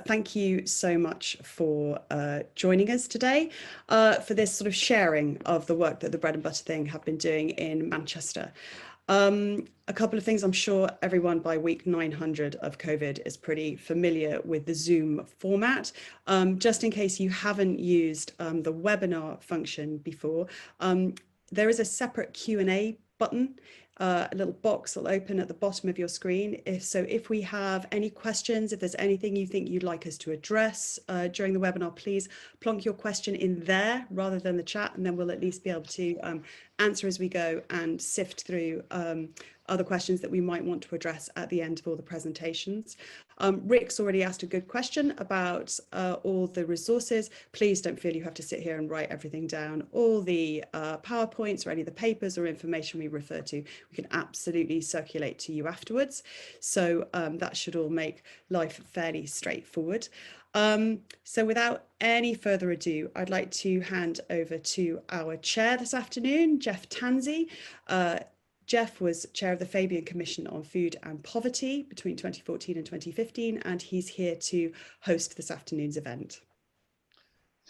Thank you so much for joining us today for this sort of sharing of the work that the Bread and Butter Thing have been doing in Manchester. A couple of things. I'm sure everyone by week 900 of COVID is pretty familiar with the Zoom format. Just in case you haven't used the webinar function before, there is a separate Q&A button, a little box will open at the bottom of your screen. If we have any questions, if there's anything you think you'd like us to address during the webinar, please plonk your question in there rather than the chat, and then we'll at least be able to answer as we go and sift through other questions that we might want to address at the end of all the presentations. Rick's already asked a good question about all the resources. Please don't feel you have to sit here and write everything down. All the PowerPoints or any of the papers or information we refer to, we can absolutely circulate to you afterwards. So that should all make life fairly straightforward. So without any further ado, I'd like to hand over to our chair this afternoon, Geoff Tansey. Geoff was chair of the Fabian Commission on Food and Poverty between 2014 and 2015, and he's here to host this afternoon's event.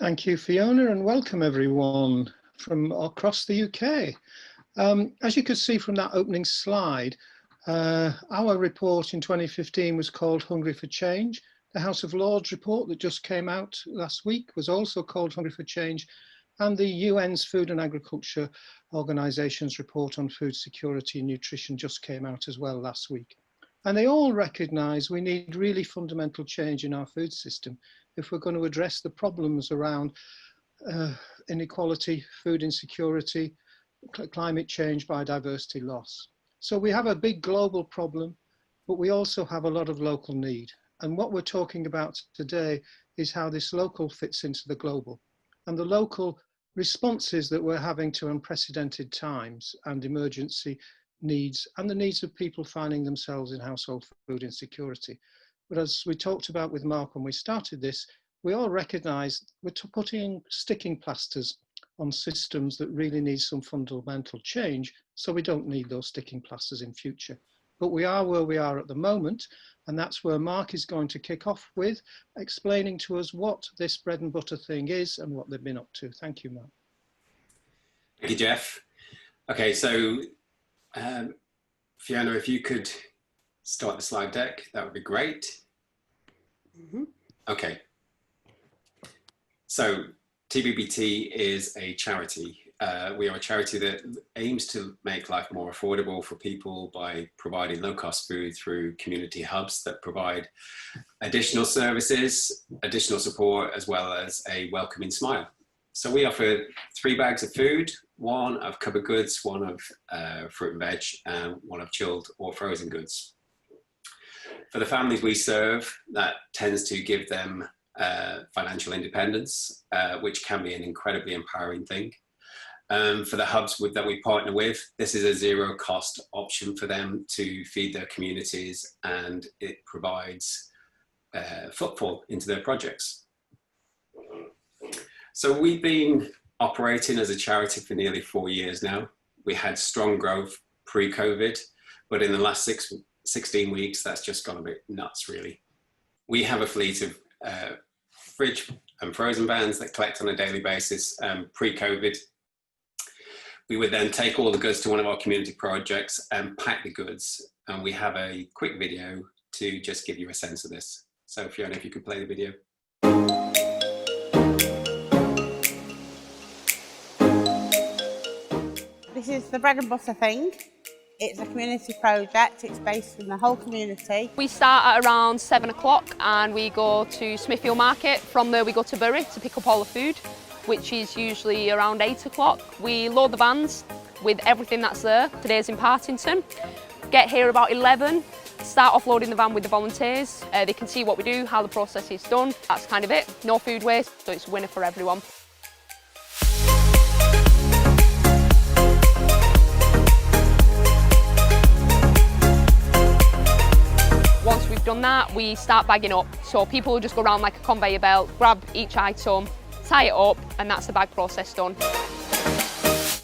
Thank you, Fiona, and welcome everyone from across the UK. As you could see from that opening slide, our report in 2015 was called Hungry for Change. The House of Lords report that just came out last week was also called Hungry for Change, and the UN's Food and Agriculture Organization's report on food security and nutrition just came out as well last week. And they all recognise we need really fundamental change in our food system if we're going to address the problems around inequality, food insecurity, climate change, biodiversity loss. So we have a big global problem, but we also have a lot of local need. And what we're talking about today is how this local fits into the global, and the local responses that we're having to unprecedented times and emergency needs, and the needs of people finding themselves in household food insecurity. But as we talked about with Mark when we started this, we all recognise we're putting sticking plasters on systems that really need some fundamental change, so we don't need those sticking plasters in future. But we are where we are at the moment, and that's where Mark is going to kick off with, explaining to us what this bread and butter thing is and what they've been up to. Thank you, Mark. Thank you, Geoff. Okay, so Fiona, if you could start the slide deck, that would be great. Mm-hmm. Okay. So TBBT is a charity. We are a charity that aims to make life more affordable for people by providing low-cost food through community hubs that provide additional services, additional support, as well as a welcoming smile. So we offer 3 bags of food, 1 of cupboard goods, 1 of fruit and veg, and 1 of chilled or frozen goods. For the families we serve, that tends to give them financial independence, which can be an incredibly empowering thing. For the hubs that we partner with, this is a zero-cost option for them to feed their communities, and it provides footfall into their projects. So we've been operating as a charity for nearly 4 years now. We had strong growth pre-COVID, but in the last 16 weeks, that's just gone a bit nuts, really. We have a fleet of fridge and frozen vans that collect on a daily basis. Pre-COVID, we would then take all the goods to one of our community projects and pack the goods. And we have a quick video to just give you a sense of this. So Fiona, if you could play the video. This is the Bread and Butter Thing. It's a community project. It's based in the whole community. We start at around 7 o'clock and we go to Smithfield Market. From there we go to Bury to pick up all the food, which is usually around 8 o'clock. We load the vans with everything that's there. Today's in Partington. Get here about 11, start offloading the van with the volunteers. They can see what we do, how the process is done. That's kind of it. No food waste, so it's a winner for everyone. Once we've done that, we start bagging up. So people will just go around like a conveyor belt, grab each item, tie it up, and that's the bag process done.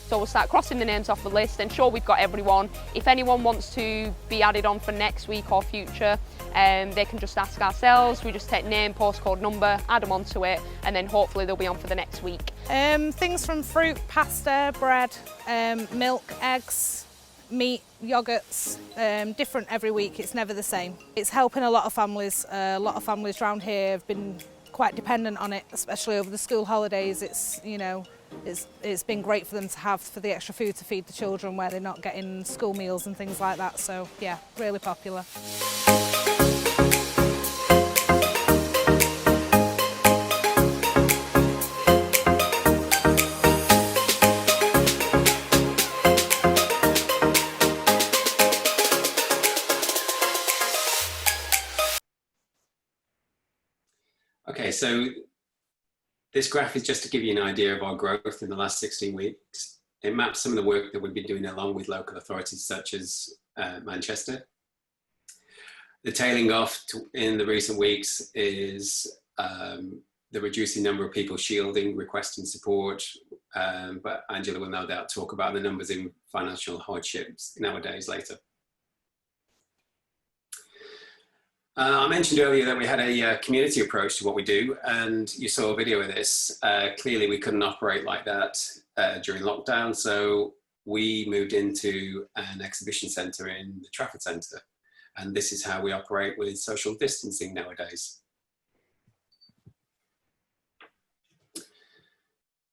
So we'll start crossing the names off the list, ensure we've got everyone. If anyone wants to be added on for next week or future, they can just ask ourselves. We just take name, postcode, number, add them onto it, and then hopefully they'll be on for the next week. Things from fruit, pasta, bread, milk, eggs, meat, yogurts, different every week. It's never the same. It's helping a lot of families. A lot of families around here have been quite dependent on it, especially over the school holidays. It's, you know, it's been great for them to have for the extra food to feed the children where they're not getting school meals and things like that. So yeah, really popular. Okay, so this graph is just to give you an idea of our growth in the last 16 weeks. It maps some of the work that we've been doing along with local authorities such as Manchester. The tailing off in the recent weeks is the reducing number of people shielding, requesting support, but Angela will no doubt talk about the numbers in financial hardships nowadays later. I mentioned earlier that we had a community approach to what we do, and you saw a video of this. Clearly we couldn't operate like that during lockdown, so we moved into an exhibition centre in the Trafford Centre, and this is how we operate with social distancing nowadays.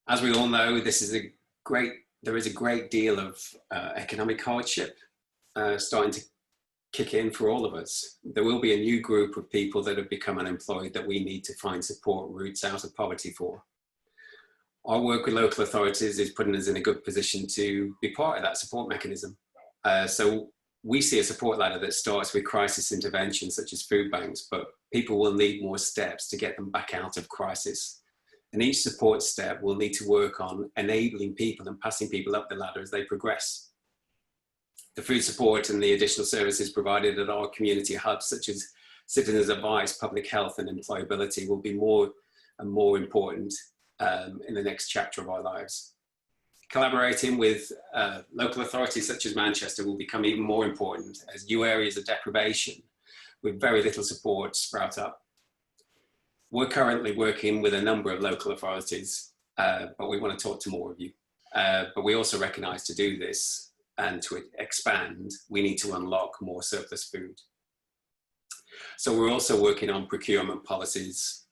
As we all know, there is a great deal of economic hardship starting to kick in for all of us. There will be a new group of people that have become unemployed that we need to find support routes out of poverty for. Our work with local authorities is putting us in a good position to be part of that support mechanism. So we see a support ladder that starts with crisis intervention such as food banks, but people will need more steps to get them back out of crisis. And each support step will need to work on enabling people and passing people up the ladder as they progress. The food support and the additional services provided at our community hubs, such as citizens' advice, public health and employability, will be more and more important in the next chapter of our lives. Collaborating with local authorities such as Manchester will become even more important as new areas of deprivation with very little support sprout up. We're currently working with a number of local authorities, but we want to talk to more of you. But we also recognise to do this and to expand, we need to unlock more surplus food. So we're also working on procurement policies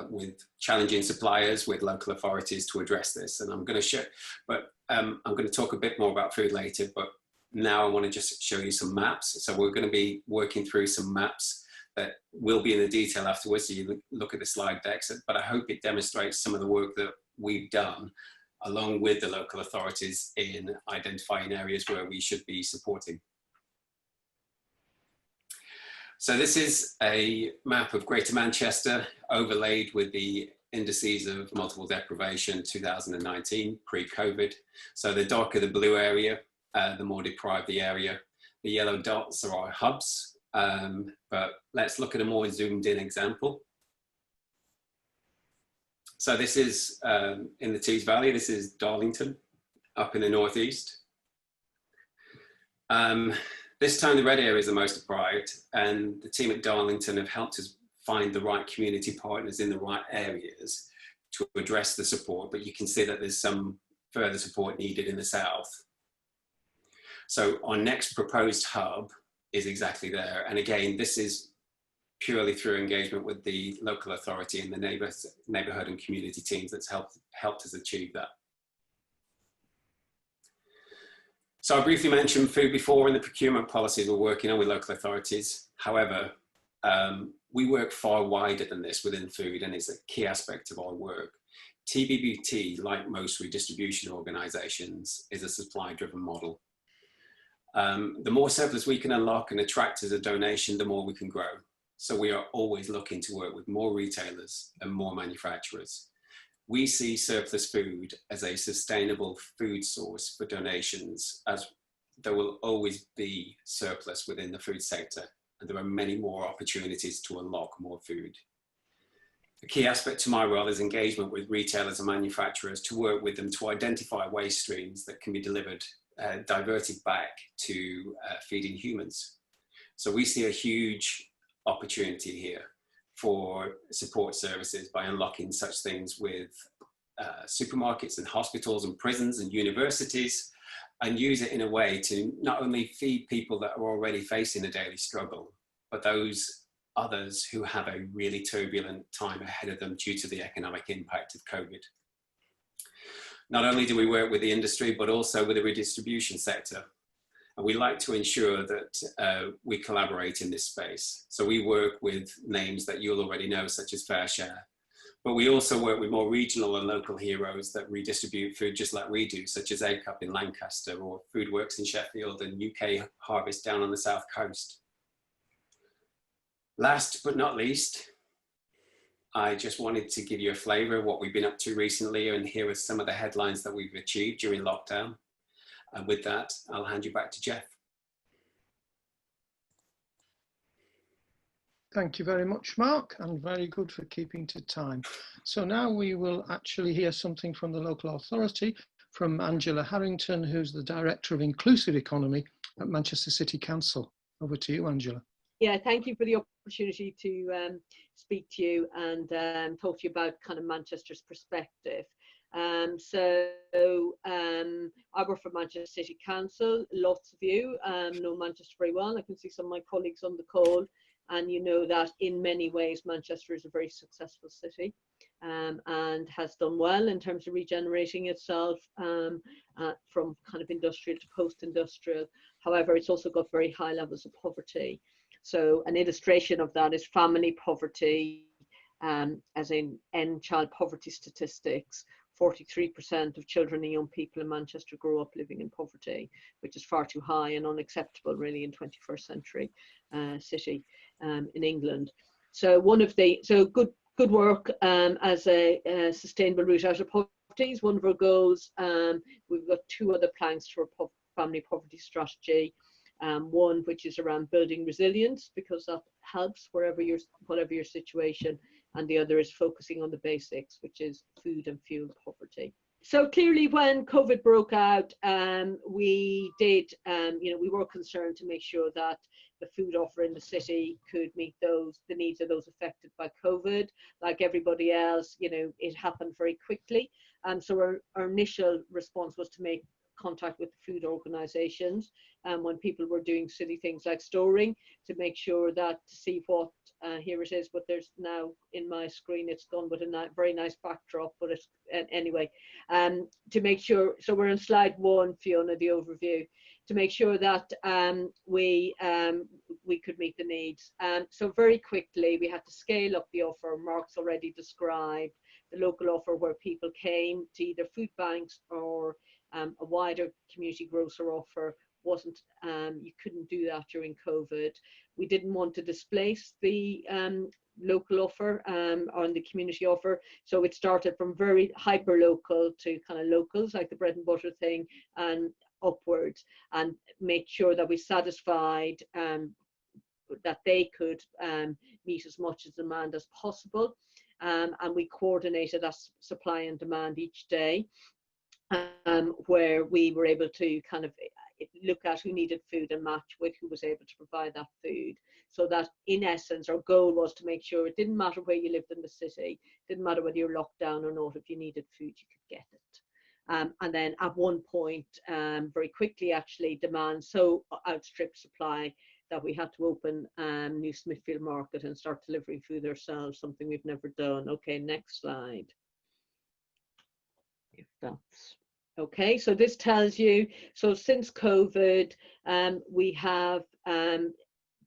with challenging suppliers, with local authorities to address this. And I'm going to talk a bit more about food later, but now I want to just show you some maps. So we're going to be working through some maps that will be in the detail afterwards. So you look at the slide decks, but I hope it demonstrates some of the work that we've done along with the local authorities in identifying areas where we should be supporting. So this is a map of Greater Manchester overlaid with the indices of multiple deprivation 2019, pre-COVID. So the darker the blue area, the more deprived the area. The yellow dots are our hubs, but let's look at a more zoomed in example. So this is in the Tees Valley, this is Darlington, up in the northeast. This time the red area is the most deprived, and the team at Darlington have helped us find the right community partners in the right areas to address the support, but you can see that there's some further support needed in the south. So our next proposed hub is exactly there. And again, this is purely through engagement with the local authority and the neighbourhood and community teams that's helped us achieve that. So I briefly mentioned food before and the procurement policies we're working on with local authorities. However, we work far wider than this within food, and it's a key aspect of our work. TBBT, like most redistribution organisations, is a supply-driven model. The more surplus we can unlock and attract as a donation, the more we can grow. So we are always looking to work with more retailers and more manufacturers. We see surplus food as a sustainable food source for donations, as there will always be surplus within the food sector, and there are many more opportunities to unlock more food. A key aspect to my role is engagement with retailers and manufacturers to work with them to identify waste streams that can be delivered, diverted back to feeding humans. So we see a huge opportunity here for support services by unlocking such things with supermarkets and hospitals and prisons and universities, and use it in a way to not only feed people that are already facing a daily struggle, but those others who have a really turbulent time ahead of them due to the economic impact of COVID. Not only do we work with the industry, but also with the redistribution sector. And we like to ensure that we collaborate in this space. So we work with names that you'll already know, such as Fair Share. But we also work with more regional and local heroes that redistribute food just like we do, such as Egg Cup in Lancaster or Foodworks in Sheffield and UK Harvest down on the South Coast. Last but not least, I just wanted to give you a flavour of what we've been up to recently, and here are some of the headlines that we've achieved during lockdown. And with that, I'll hand you back to Geoff. Thank you very much, Mark, and very good for keeping to time. So now we will actually hear something from the local authority, from Angela Harrington, who's the Director of Inclusive Economy at Manchester City Council. Over to you, Angela. Yeah, thank you for the opportunity to speak to you and talk to you about kind of Manchester's perspective. I work for Manchester City Council. Lots of you know Manchester very well. I can see some of my colleagues on the call, and you know that in many ways Manchester is a very successful city and has done well in terms of regenerating itself from kind of industrial to post-industrial. However, it's also got very high levels of poverty. So an illustration of that is family poverty, as in end child poverty statistics. 43% of children and young people in Manchester grow up living in poverty, which is far too high and unacceptable really in 21st century city in England. So good work as a sustainable route out of poverty is one of our goals. We've got two other planks for a family poverty strategy. One which is around building resilience, because that helps whatever your situation, and the other is focusing on the basics, which is food and fuel poverty. So clearly when COVID broke out, we were concerned to make sure that the food offer in the city could meet the needs of those affected by COVID. Like everybody else, it happened very quickly. And so our initial response was to make contact with the food organisations when people were doing silly things like storing, to make sure that to see what here it is, but there's now in my screen it's gone with a very nice backdrop, but it's anyway, to make sure, so we're on slide 1, Fiona, the overview, to make sure that we could meet the needs. So very quickly we had to scale up the offer. Mark's already described the local offer where people came to either food banks or a wider community grocer offer. You couldn't do that during COVID. We didn't want to displace the local offer on the community offer, so it started from very hyper local to kind of locals, like the bread and butter thing, and upwards, and make sure that we satisfied that they could meet as much as demand as possible, and we coordinated that supply and demand each day, where we were able to kind of look at who needed food and match with who was able to provide that food. So that in essence our goal was to make sure it didn't matter where you lived in the city, didn't matter whether you're locked down or not, if you needed food you could get it. And then at one point, very quickly actually, demand so outstripped supply that we had to open New Smithfield Market and start delivering food ourselves, something we've never done. Okay, next slide. If that's okay, so this tells you, so since COVID, we have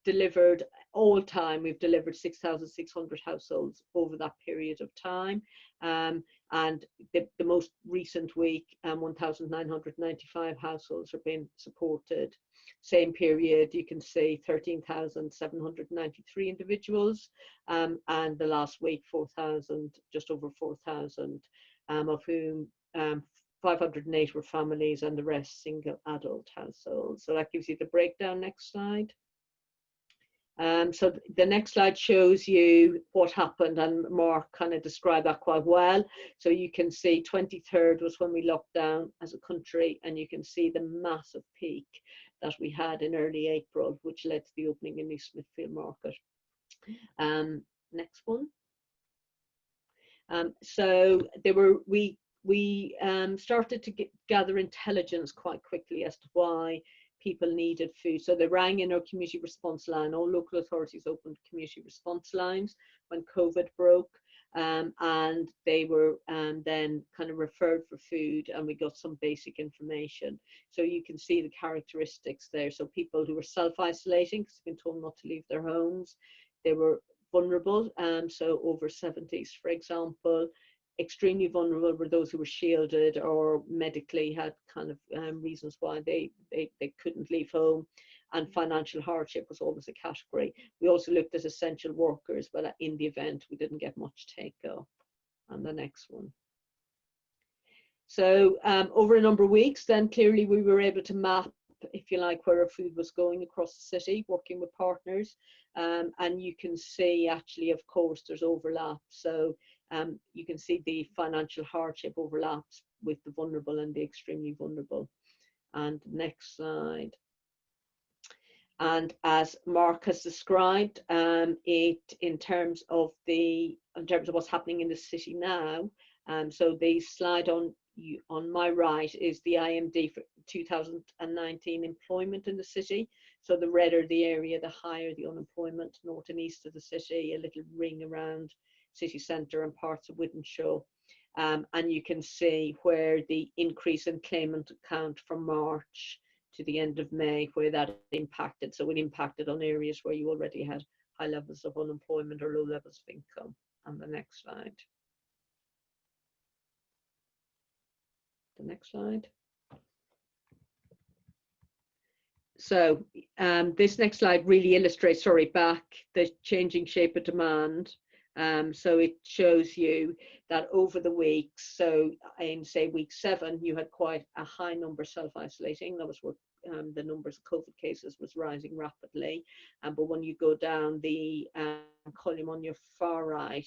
delivered, all time, we've delivered 6,600 households over that period of time. And the most recent week, 1,995 households are being supported. Same period, you can see 13,793 individuals, and the last week, 4,000, just over 4,000, of whom 508 were families and the rest single adult households. So that gives you the breakdown. Next slide. So the next slide shows you what happened, and Mark kind of described that quite well. So you can see 23rd was when we locked down as a country, and you can see the massive peak that we had in early April, which led to the opening in New Smithfield Market. Next one. So we started to gather intelligence quite quickly as to why people needed food. So they rang in our community response line. All local authorities opened community response lines when COVID broke, and they were then kind of referred for food, and we got some basic information. So you can see the characteristics there. So people who were self-isolating because they've been told not to leave their homes, they were vulnerable, so over 70s, for example. Extremely vulnerable were those who were shielded or medically had kind of reasons why they couldn't leave home, and financial hardship was always a category. We also looked at essential workers, but in the event we didn't get much take-up. And the next one. So over a number of weeks, then clearly we were able to map, if you like, where our food was going across the city, working with partners. And you can see actually, of course, there's overlap. So you can see the financial hardship overlaps with the vulnerable and the extremely vulnerable. And next slide. And as Mark has described, in terms of what's happening in the city now. So the slide on my right is the IMD for 2019 employment in the city. So the redder the area, the higher the unemployment. North and east of the city, a little ring around city centre and parts of Wythenshawe. And you can see where the increase in claimant count from March to the end of May, where that impacted. So it impacted on areas where you already had high levels of unemployment or low levels of income. And the next slide. The next slide. So this next slide really illustrates, the changing shape of demand. So it shows you that over the weeks, so in say week 7, you had quite a high number self-isolating. That was where the numbers of COVID cases was rising rapidly. But when you go down the column on your far right,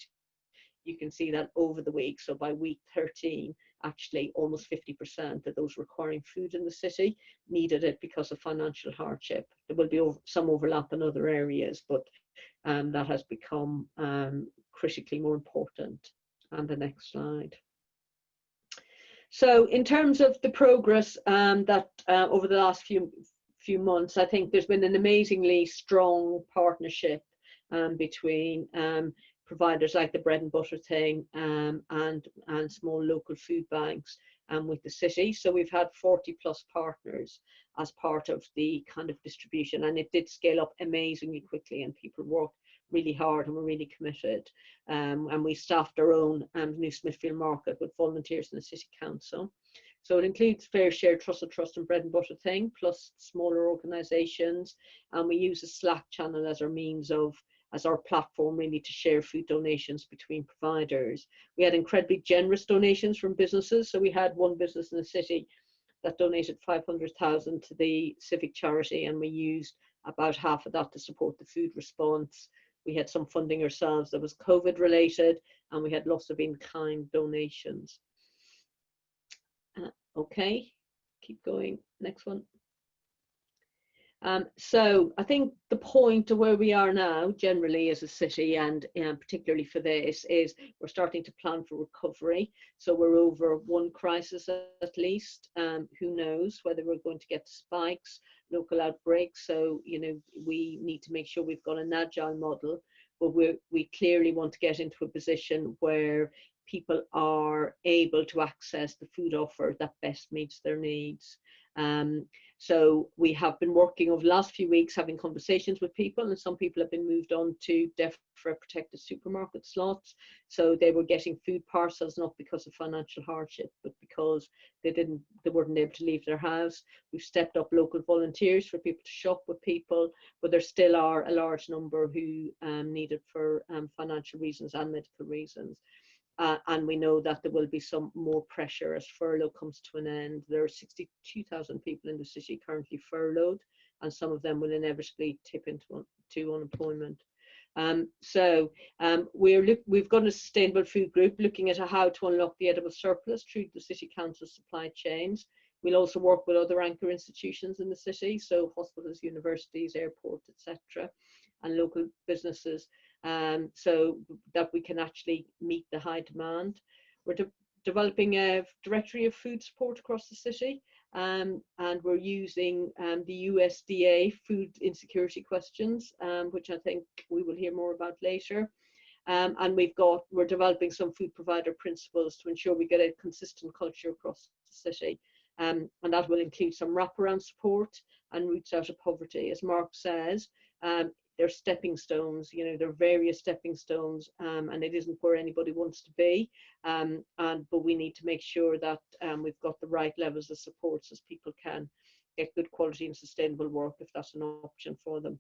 you can see that over the week, so by week 13, actually almost 50% of those requiring food in the city needed it because of financial hardship. There will be some overlap in other areas, but that has become critically more important. And the next slide. So in terms of the progress that over the last few months, I think there's been an amazingly strong partnership between providers like the Bread and Butter Thing and small local food banks with the city. So we've had 40+ partners as part of the kind of distribution, and it did scale up amazingly quickly, and people worked really hard and were really committed. And we staffed our own New Smithfield Market with volunteers in the City Council. So it includes Fair Share, Trusted Trust and Bread and Butter Thing, plus smaller organisations. And we use a Slack channel as our means of, as our platform really to share food donations between providers. We had incredibly generous donations from businesses. So we had one business in the city that donated 500,000 to the civic charity, and we used about half of that to support the food response. We had some funding ourselves that was COVID related, and we had lots of in-kind donations. Okay, keep going, next one. So I think the point of where we are now generally as a city, and particularly for this, is we're starting to plan for recovery. So we're over one crisis at least. Who knows whether we're going to get spikes, local outbreaks. So, you know, we need to make sure we've got an agile model, but we clearly want to get into a position where people are able to access the food offer that best meets their needs. So we have been working over the last few weeks having conversations with people, and some people have been moved on to DEFRA protected supermarket slots. So they were getting food parcels not because of financial hardship, but because they weren't able to leave their house. We've stepped up local volunteers for people to shop with people, but there still are a large number who need it for financial reasons and medical reasons. And we know that there will be some more pressure as furlough comes to an end. There are 62,000 people in the city currently furloughed and some of them will inevitably tip into unemployment. We've got a sustainable food group looking at how to unlock the edible surplus through the City Council supply chains. We'll also work with other anchor institutions in the city, so hospitals, universities, airports, etc., and local businesses, so that we can actually meet the high demand. We're developing a directory of food support across the city, and we're using the USDA food insecurity questions, which I think we will hear more about later. And we're developing some food provider principles to ensure we get a consistent culture across the city. And that will include some wraparound support and routes out of poverty. As Mark says, they're stepping stones, there are various stepping stones, and it isn't where anybody wants to be. But we need to make sure that we've got the right levels of support so people can get good quality and sustainable work if that's an option for them.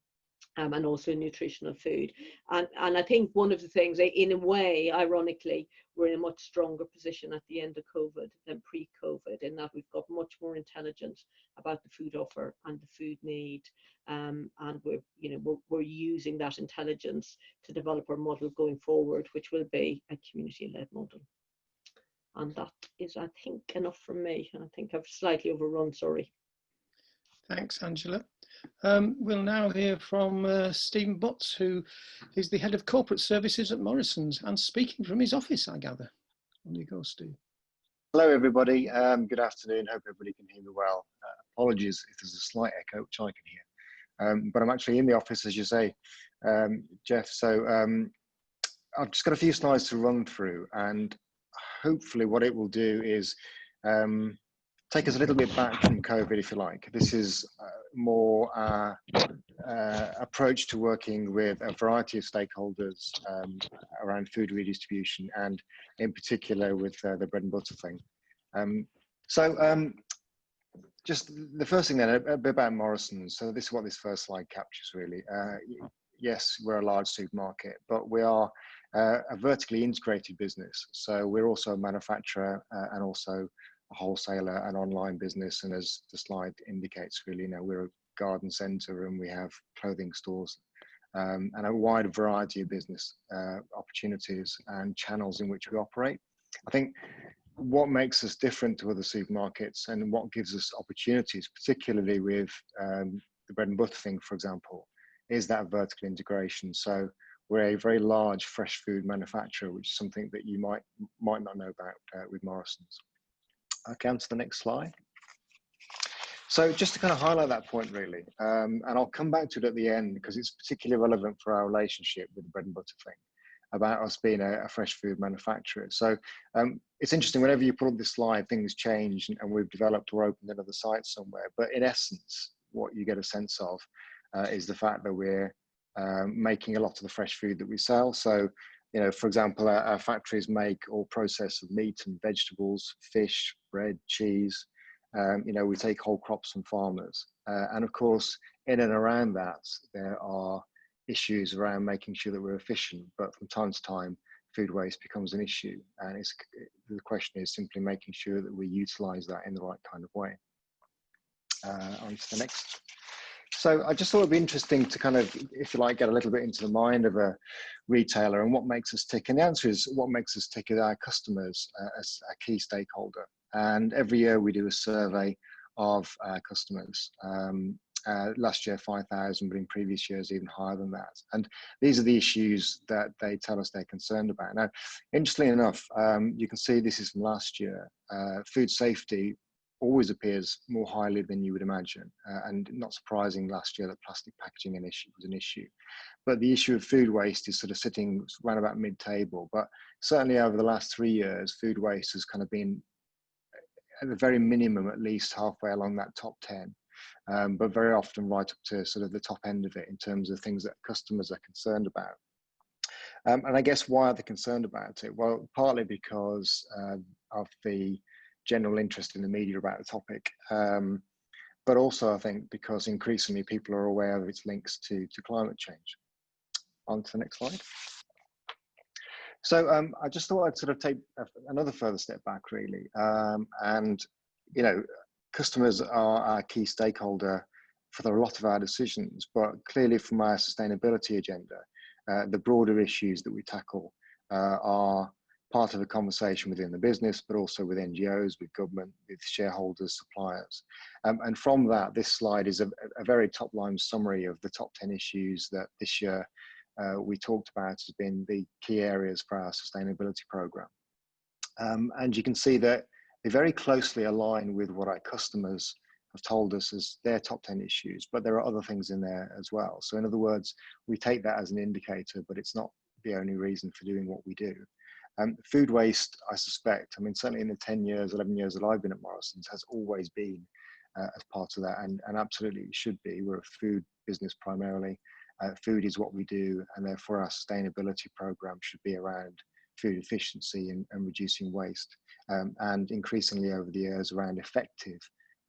And also nutritional food. And I think one of the things, in a way, ironically, we're in a much stronger position at the end of COVID than pre-COVID, in that we've got much more intelligence about the food offer and the food need. And we're using that intelligence to develop our model going forward, which will be a community-led model. And that is, I think, enough from me. I think I've slightly overrun, sorry. Thanks, Angela. We'll now hear from Stephen Butts, who is the head of corporate services at Morrisons and speaking from his office, I gather. On you go, Steve. Hello, everybody. Good afternoon. Hope everybody can hear me well. Apologies if there's a slight echo, which I can hear. But I'm actually in the office, as you say, Geoff. So I've just got a few slides to run through, and hopefully what it will do is take us a little bit back from COVID, if you like. This is more approach to working with a variety of stakeholders around food redistribution, and in particular with the bread and butter thing. Just the first thing then, a bit about Morrisons. So this is what this first slide captures really. Yes, we're a large supermarket, but we are a vertically integrated business. So we're also a manufacturer and also a wholesaler and online business. And as the slide indicates, really, we're a garden centre and we have clothing stores and a wide variety of business opportunities and channels in which we operate. I think what makes us different to other supermarkets and what gives us opportunities, particularly with the bread and butter thing, for example, is that vertical integration. So we're a very large fresh food manufacturer, which is something that you might not know about with Morrisons. Okay, on to the next slide. So just to kind of highlight that point really, and I'll come back to it at the end because it's particularly relevant for our relationship with the bread and butter thing, about us being a fresh food manufacturer. So it's interesting, whenever you put up this slide, things change and we've developed or opened another site somewhere. But in essence, what you get a sense of is the fact that we're making a lot of the fresh food that we sell. So, for example, our factories make all process of meat and vegetables, fish, bread, cheese. We take whole crops from farmers. And of course, in and around that, there are issues around making sure that we're efficient, but from time to time, food waste becomes an issue. And the question is simply making sure that we utilize that in the right kind of way. On to the next. So I just thought it'd be interesting to kind of, if you like, get a little bit into the mind of a retailer and what makes us tick. And the answer is what makes us tick is our customers as a key stakeholder. And every year we do a survey of our customers. Last year 5,000, but in previous years even higher than that. And these are the issues that they tell us they're concerned about. Now, interestingly enough, you can see this is from last year. Food safety always appears more highly than you would imagine. And not surprising last year that plastic packaging was an issue. But the issue of food waste is sort of sitting around about mid-table. But certainly over the last 3 years, food waste has kind of been at the very minimum, at least halfway along that top 10. But very often right up to sort of the top end of it in terms of things that customers are concerned about. And I guess why are they concerned about it? Well, partly because of the general interest in the media about the topic, but also I think because increasingly people are aware of its links to climate change. On to the next slide. So I just thought I'd sort of take another further step back really. And, customers are our key stakeholder for a lot of our decisions, but clearly from our sustainability agenda, the broader issues that we tackle are part of a conversation within the business, but also with NGOs, with government, with shareholders, suppliers. And from that, this slide is a very top-line summary of the top 10 issues that this year we talked about as being the key areas for our sustainability program. And you can see that they very closely align with what our customers have told us as their top 10 issues, but there are other things in there as well. So in other words, we take that as an indicator, but it's not the only reason for doing what we do. Food waste, I suspect, I mean, certainly in the 10 years, 11 years that I've been at Morrisons, has always been as part of that, and absolutely it should be. We're a food business primarily. Food is what we do, and therefore our sustainability program should be around food efficiency and reducing waste, and increasingly over the years around effective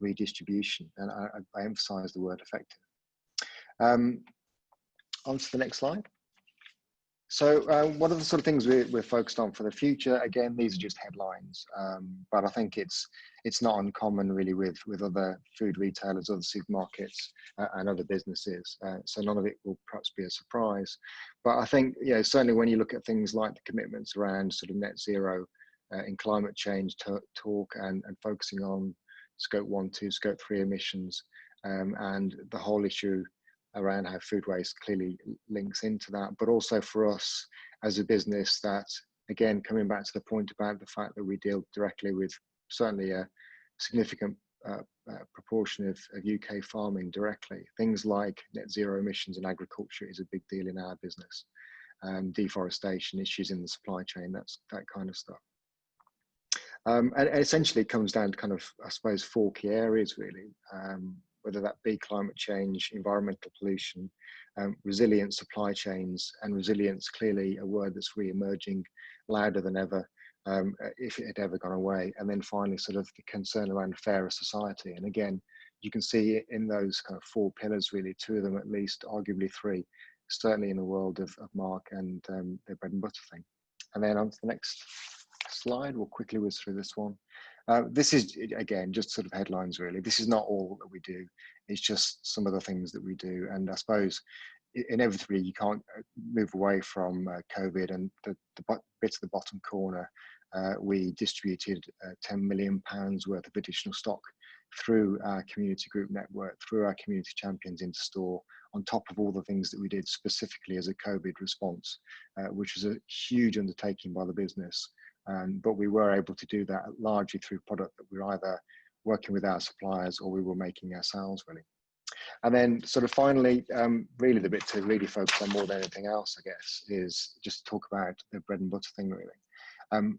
redistribution. And I emphasize the word effective. On to the next slide. So what are the sort of things we're focused on for the future? Again, these are just headlines, but I think it's not uncommon really with other food retailers, other supermarkets and other businesses. So none of it will perhaps be a surprise. But I think, you know, certainly when you look at things like the commitments around sort of net zero in climate change talk and focusing on scope 1, 2, scope 3 emissions, and the whole issue around how food waste clearly links into that, but also for us as a business that, again, coming back to the point about the fact that we deal directly with certainly a significant proportion of UK farming directly, things like net zero emissions in agriculture is a big deal in our business, deforestation, issues in the supply chain, that kind of stuff. And essentially it comes down to kind of, I suppose, 4 key areas really, whether that be climate change, environmental pollution, resilient supply chains, and resilience, clearly a word that's re-emerging louder than ever, if it had ever gone away. And then finally, sort of the concern around a fairer society. And again, you can see in those kind of 4 pillars, really, 2 of them at least, arguably 3, certainly in the world of Mark and the bread and butter thing. And then on to the next slide, we'll quickly whiz through this one. This is, again, just sort of headlines really. This is not all that we do. It's just some of the things that we do. And I suppose inevitably you can't move away from COVID, and the bit at the bottom corner, we distributed £10 million worth of additional stock through our community group network, through our community champions into store, on top of all the things that we did specifically as a COVID response, which was a huge undertaking by the business. But we were able to do that largely through product that we're either working with our suppliers or we were making ourselves really. And then sort of finally, really the bit to really focus on more than anything else, I guess, is just talk about the bread and butter thing really.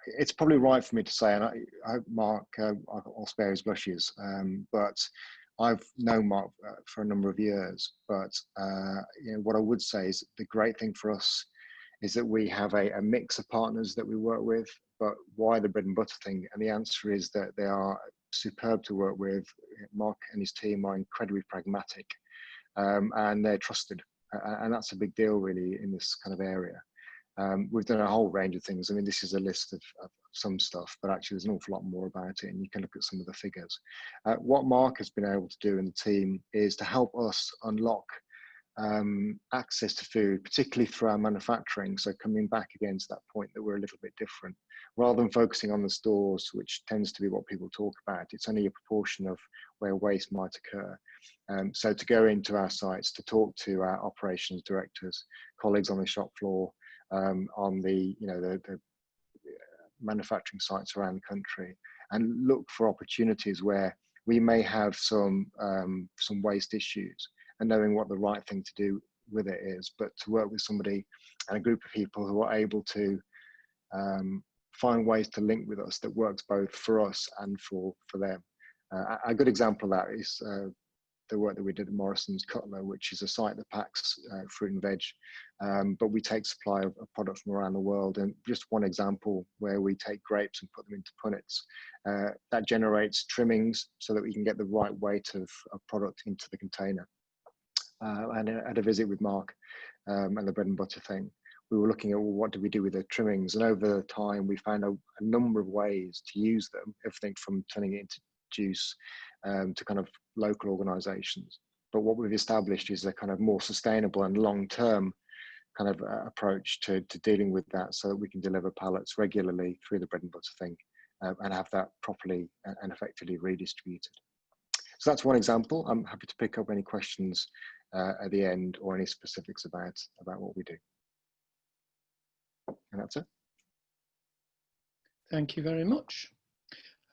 It's probably right for me to say, and I hope Mark, I'll spare his blushes, but I've known Mark for a number of years, but you know, what I would say is the great thing for us is that we have a mix of partners that we work with. But why the bread and butter thing? And the answer is that they are superb to work with. Mark and his team are incredibly pragmatic, and they're trusted. And that's a big deal really in this kind of area. We've done a whole range of things. I mean, this is a list of some stuff, but actually there's an awful lot more about it, and you can look at some of the figures. What Mark has been able to do in the team is to help us unlock access to food, particularly through our manufacturing. So coming back again to that point that we're a little bit different, rather than focusing on the stores, which tends to be what people talk about, it's only a proportion of where waste might occur. So to go into our sites, to talk to our operations directors, colleagues on the shop floor, on the manufacturing sites around the country, and look for opportunities where we may have some waste issues, and knowing what the right thing to do with it is, but to work with somebody and a group of people who are able to find ways to link with us that works both for us and for them. A good example of that is the work that we did at Morrisons Cutler, which is a site that packs fruit and veg, but we take supply of product from around the world. And just one example where we take grapes and put them into punnets, that generates trimmings so that we can get the right weight of product into the container. And I had a visit with Mark and the bread and butter thing. We were looking at, well, what do we do with the trimmings? And over time, we found a number of ways to use them, everything from turning it into juice to kind of local organisations. But what we've established is a kind of more sustainable and long-term kind of approach to dealing with that, so that we can deliver pallets regularly through the bread and butter thing and have that properly and effectively redistributed. So that's one example. I'm happy to pick up any questions at the end or any specifics about what we do. And that's it. Thank you very much.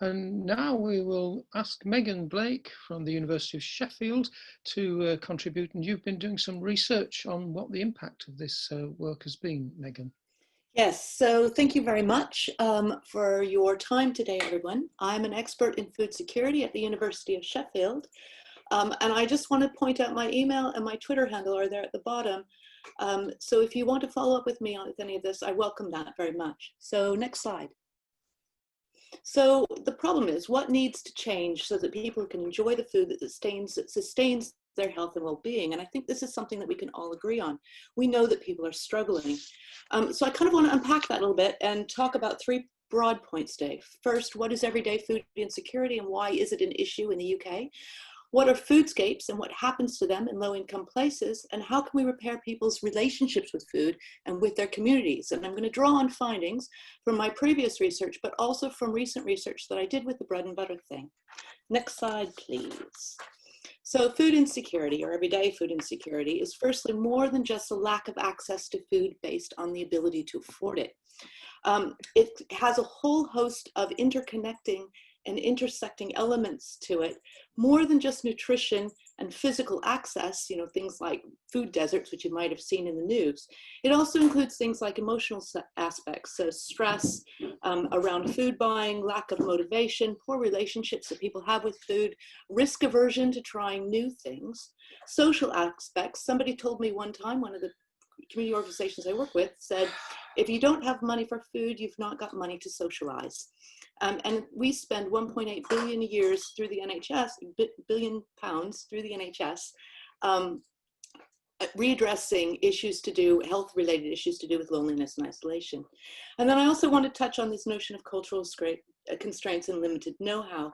And now we will ask Megan Blake from the University of Sheffield to contribute. And you've been doing some research on what the impact of this work has been, Megan. Yes, so thank you very much for your time today, everyone. I'm an expert in food security at the University of Sheffield. And I just want to point out my email and my Twitter handle are there at the bottom. So if you want to follow up with me on any of this, I welcome that very much. So next slide. So the problem is, what needs to change so that people can enjoy the food that sustains their health and well-being? And I think this is something that we can all agree on. We know that people are struggling. So I kind of want to unpack that a little bit and talk about three broad points today. First, what is everyday food insecurity and why is it an issue in the UK? What are foodscapes and what happens to them in low-income places? And how can we repair people's relationships with food and with their communities? And I'm going to draw on findings from my previous research, but also from recent research that I did with the bread and butter thing. Next slide, please. So food insecurity, or everyday food insecurity, is firstly more than just a lack of access to food based on the ability to afford it. It has a whole host of interconnecting and intersecting elements to it, more than just nutrition and physical access, you know, things like food deserts, which you might have seen in the news. It also includes things like emotional aspects, so stress around food buying, lack of motivation, poor relationships that people have with food, risk aversion to trying new things, social aspects. Somebody told me one time, one of the community organizations I work with said, if you don't have money for food, you've not got money to socialize. And we spend 1.8 billion a year through the NHS, billion pounds through the NHS, readdressing issues to do, health-related issues to do with loneliness and isolation. And then I also want to touch on this notion of cultural constraints and limited know-how.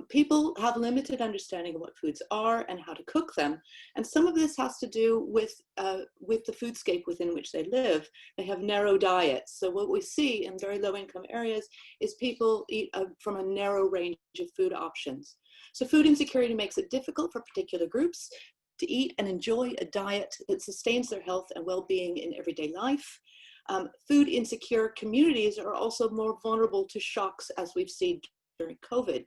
People have limited understanding of what foods are and how to cook them. And some of this has to do with the foodscape within which they live. They have narrow diets. So what we see in very low income areas is people eat from a narrow range of food options. So food insecurity makes it difficult for particular groups to eat and enjoy a diet that sustains their health and well-being in everyday life. Food insecure communities are also more vulnerable to shocks, as we've seen during COVID.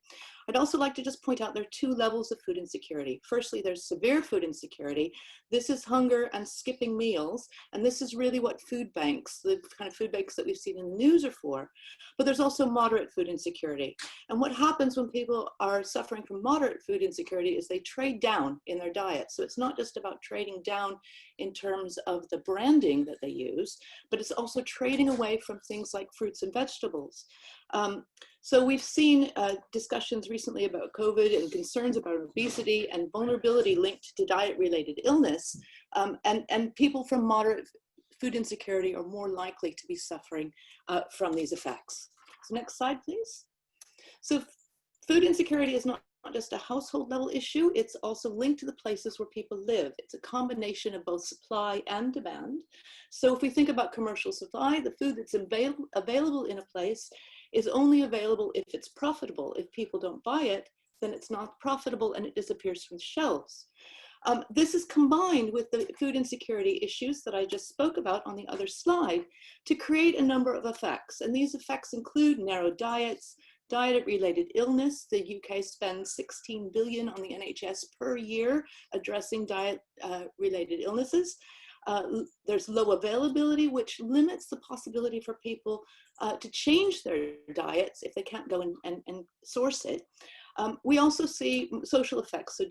I'd also like to just point out there are two levels of food insecurity. Firstly, there's severe food insecurity. This is hunger and skipping meals. And this is really what food banks, the kind of food banks that we've seen in the news, are for. But there's also moderate food insecurity. And what happens when people are suffering from moderate food insecurity is they trade down in their diet. So it's not just about trading down in terms of the branding that they use, but it's also trading away from things like fruits and vegetables. So we've seen discussions recently about COVID and concerns about obesity and vulnerability linked to diet-related illness. And people from moderate food insecurity are more likely to be suffering from these effects. So next slide, please. So food insecurity is not just a household level issue, it's also linked to the places where people live. It's a combination of both supply and demand. So if we think about commercial supply, the food that's available in a place is only available if it's profitable. If people don't buy it, then it's not profitable and it disappears from the shelves. This is combined with the food insecurity issues that I just spoke about on the other slide to create a number of effects. And these effects include narrow diets, diet-related illness. The UK spends 16 billion on the NHS per year addressing diet-related illnesses. There's low availability, which limits the possibility for people to change their diets if they can't go and source it. We also see social effects, so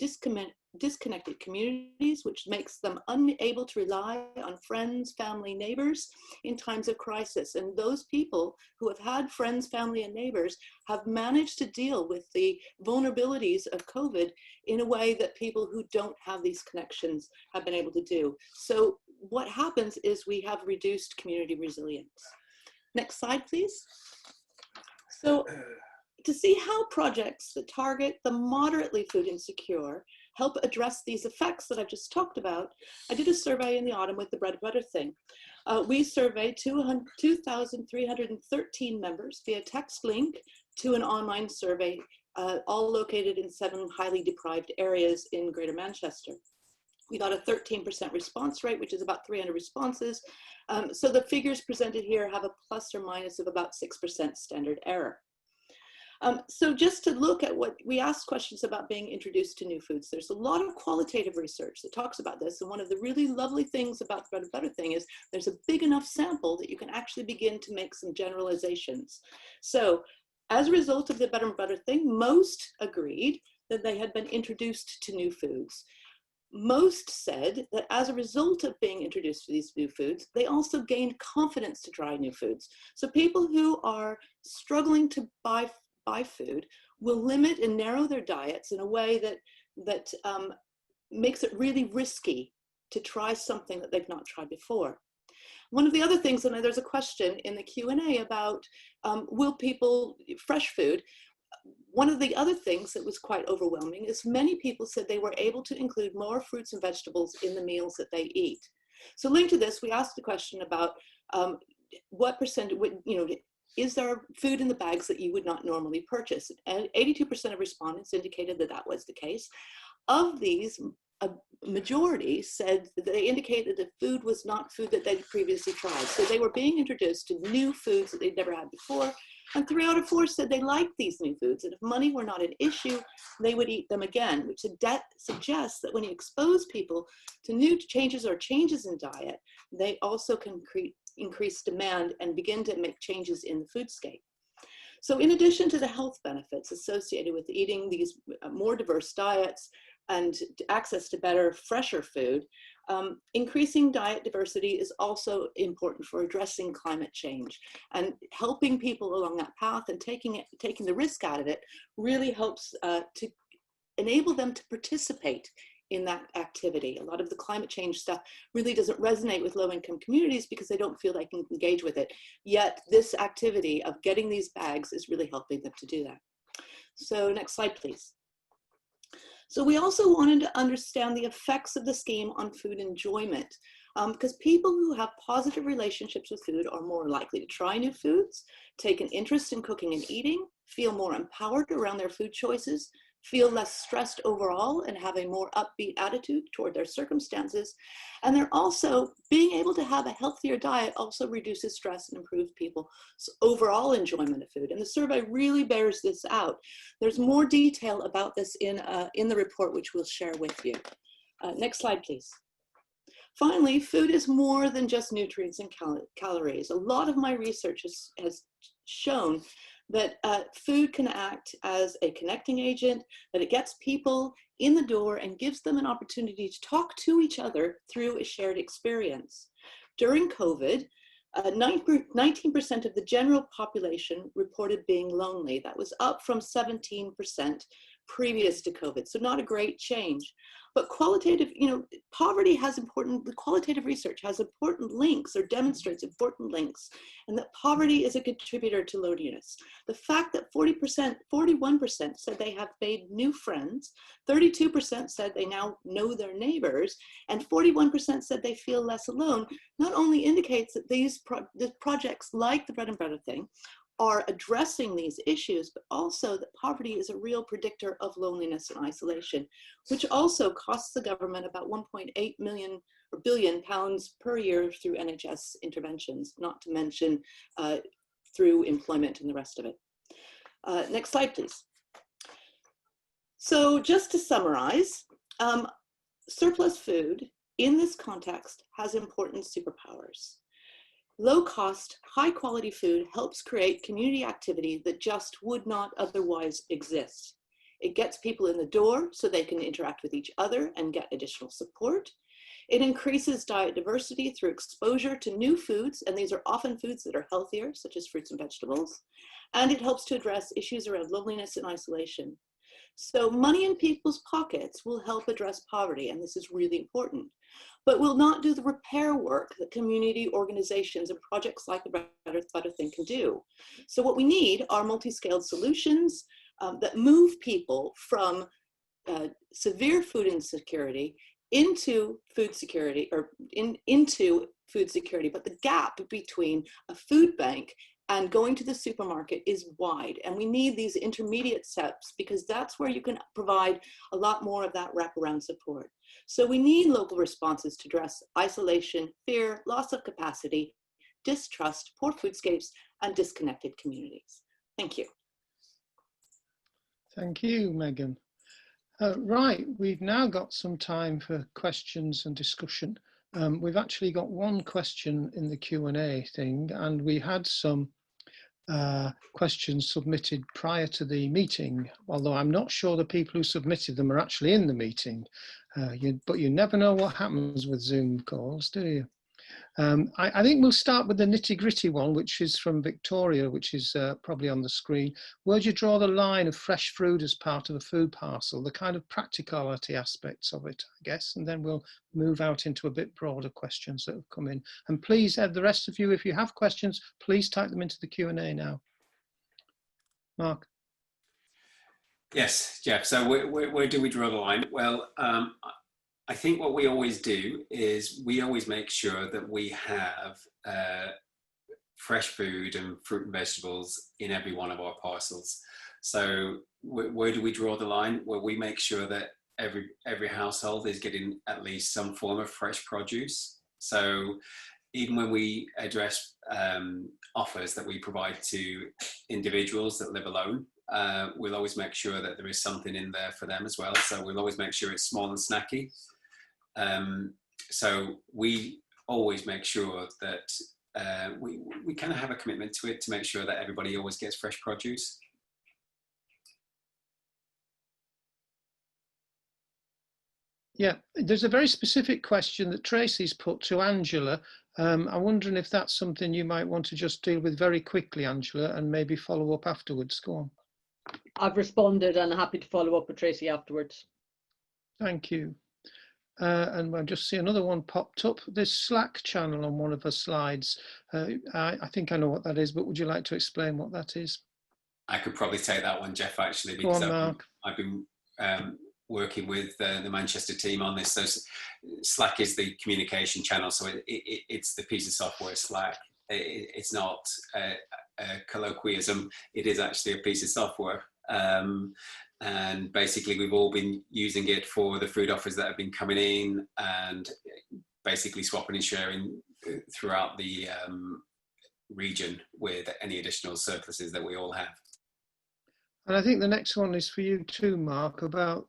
disconnected communities, which makes them unable to rely on friends, family, neighbors in times of crisis. And those people who have had friends, family, and neighbors have managed to deal with the vulnerabilities of COVID in a way that people who don't have these connections have been able to do. So what happens is we have reduced community resilience. Next slide, please. So to see how projects that target the moderately food insecure help address these effects that I've just talked about, I did a survey in the autumn with the Bread and Butter Thing. We surveyed 2,313 members via text link to an online survey, all located in 7 highly deprived areas in Greater Manchester. We got a 13% response rate, which is about 300 responses. So the figures presented here have a plus or minus of about 6% standard error. So just to look at what we asked questions about being introduced to new foods, there's a lot of qualitative research that talks about this. And one of the really lovely things about the Bread and Butter Thing is there's a big enough sample that you can actually begin to make some generalizations. So as a result of the Bread and Butter Thing, most agreed that they had been introduced to new foods. Most said that as a result of being introduced to these new foods, they also gained confidence to try new foods. So people who are struggling to buy food will limit and narrow their diets in a way that makes it really risky to try something that they've not tried before. One of the other things, and there's a question in the Q&A about will people, fresh food, one of the other things that was quite overwhelming is many people said they were able to include more fruits and vegetables in the meals that they eat. So linked to this, we asked the question about what percent, is there food in the bags that you would not normally purchase? And 82% of respondents indicated that that was the case. Of these, a majority said that they indicated that the food was not food that they'd previously tried. So they were being introduced to new foods that they'd never had before. And 3 out of 4 said they liked these new foods. And if money were not an issue, they would eat them again, which suggests that when you expose people to new changes or changes in diet, they also can increase demand and begin to make changes in the foodscape. So in addition to the health benefits associated with eating these more diverse diets and access to better, fresher food, increasing diet diversity is also important for addressing climate change, and helping people along that path and taking the risk out of it really helps to enable them to participate in that activity. A lot of the climate change stuff really doesn't resonate with low-income communities because they don't feel they can engage with it. Yet this activity of getting these bags is really helping them to do that. So next slide, please. So we also wanted to understand the effects of the scheme on food enjoyment, because people who have positive relationships with food are more likely to try new foods, take an interest in cooking and eating, feel more empowered around their food choices, feel less stressed overall and have a more upbeat attitude toward their circumstances. And they're also being able to have a healthier diet also reduces stress and improves people's overall enjoyment of food. And the survey really bears this out. There's more detail about this in the report, which we'll share with you. Next slide, please. Finally, food is more than just nutrients and calories. A lot of my research has shown that food can act as a connecting agent, that it gets people in the door and gives them an opportunity to talk to each other through a shared experience. During COVID, 19% of the general population reported being lonely. That was up from 17% previous to COVID, so not a great change. But qualitative, poverty has the qualitative research has important links or demonstrates important links, and that poverty is a contributor to loneliness. The fact that 41% said they have made new friends, 32% said they now know their neighbors, and 41% said they feel less alone, not only indicates that these projects like the Bread and Butter Thing are addressing these issues, but also that poverty is a real predictor of loneliness and isolation, which also costs the government about 1.8 billion pounds per year through NHS interventions, not to mention through employment and the rest of it. Next slide, please. So just to summarize, surplus food in this context has important superpowers. Low-cost, high-quality food helps create community activity that just would not otherwise exist. It gets people in the door so they can interact with each other and get additional support. It increases diet diversity through exposure to new foods, and these are often foods that are healthier, such as fruits and vegetables. And it helps to address issues around loneliness and isolation. So money in people's pockets will help address poverty, and this is really important. but will not do the repair work that community organizations and projects like the Bread and Butter Thing can do. So what we need are multi-scaled solutions that move people from severe food insecurity into food security, or into food security, but the gap between a food bank and going to the supermarket is wide, and we need these intermediate steps because that's where you can provide a lot more of that wraparound support. So we need local responses to address isolation, fear, loss of capacity, distrust, poor foodscapes, and disconnected communities. Thank you. Thank you, Megan. Right, we've now got some time for questions and discussion. We've actually got one question in the Q&A thing, and we had some questions submitted prior to the meeting, although I'm not sure the people who submitted them are actually in the meeting. But you never know what happens with Zoom calls, do you? I think we'll start with the nitty-gritty one, which is from Victoria, which is probably on the screen. Where do you draw the line of fresh fruit as part of a food parcel? The kind of practicality aspects of it, I guess, and then we'll move out into a bit broader questions that have come in. And please, Ed, the rest of you, if you have questions, please type them into the Q&A now. Mark. Yes, Geoff. So where do we draw the line? Well, I think what we always do is we always make sure that we have fresh food and fruit and vegetables in every one of our parcels. So where do we draw the line? Well, we make sure that every household is getting at least some form of fresh produce. So even when we address offers that we provide to individuals that live alone, we'll always make sure that there is something in there for them as well. So we'll always make sure it's small and snacky. So we always make sure that we kind of have a commitment to it to make sure that everybody always gets fresh produce. Yeah, there's a very specific question that Tracy's put to Angela. I'm wondering if that's something you might want to just deal with very quickly, Angela, and maybe follow up afterwards. Go on. I've responded and happy to follow up with Tracy afterwards. Thank you. And I just see another one popped up. This Slack channel on one of the slides. I think I know what that is, but would you like to explain what that is? I could probably take that one, Geoff, actually, Go because on, Mark. I've been working with the Manchester team on this. So Slack is the communication channel. So it's the piece of software, Slack. It's not a colloquialism. It is actually a piece of software. And basically we've all been using it for the food offers that have been coming in and basically swapping and sharing throughout the region with any additional surpluses that we all have. And I think the next one is for you too, Mark, about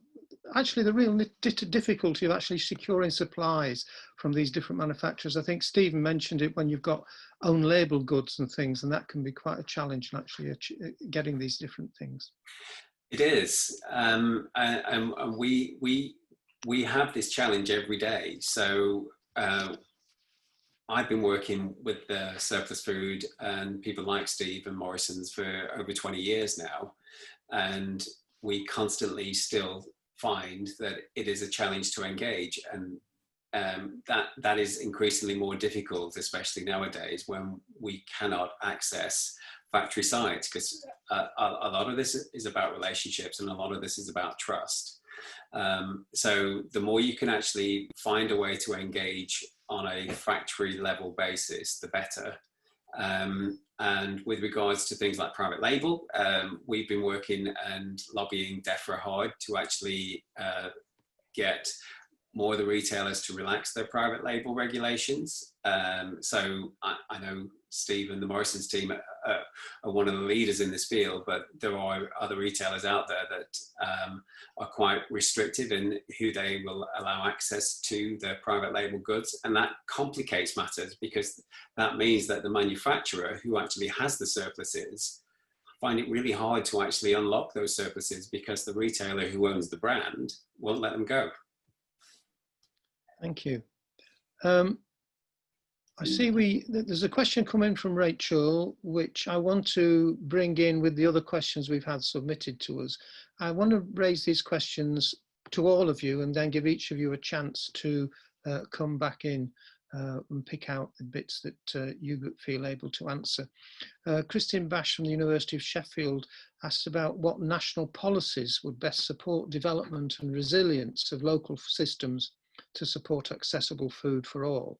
actually the real difficulty of actually securing supplies from these different manufacturers. I think Stephen mentioned it when you've got own label goods and things, and that can be quite a challenge actually getting these different things. It is, and we have this challenge every day. So I've been working with the surplus food and people like Steve and Morrisons for over 20 years now, and we constantly still find that it is a challenge to engage, and that is increasingly more difficult, especially nowadays when we cannot access factory sites, because a lot of this is about relationships and a lot of this is about trust. So the more you can actually find a way to engage on a factory level basis, the better. And with regards to things like private label, we've been working and lobbying DEFRA hard to actually get more of the retailers to relax their private label regulations. So I know Steve and the Morrisons team are one of the leaders in this field, but there are other retailers out there that are quite restrictive in who they will allow access to their private label goods. And that complicates matters, because that means that the manufacturer who actually has the surpluses find it really hard to actually unlock those surpluses, because the retailer who owns the brand won't let them go. Thank you. I see there's a question coming from Rachel, which I want to bring in with the other questions we've had submitted to us. I want to raise these questions to all of you and then give each of you a chance to come back in and pick out the bits that you feel able to answer. Christine Bash from the University of Sheffield asked about what national policies would best support development and resilience of local systems to support accessible food for all.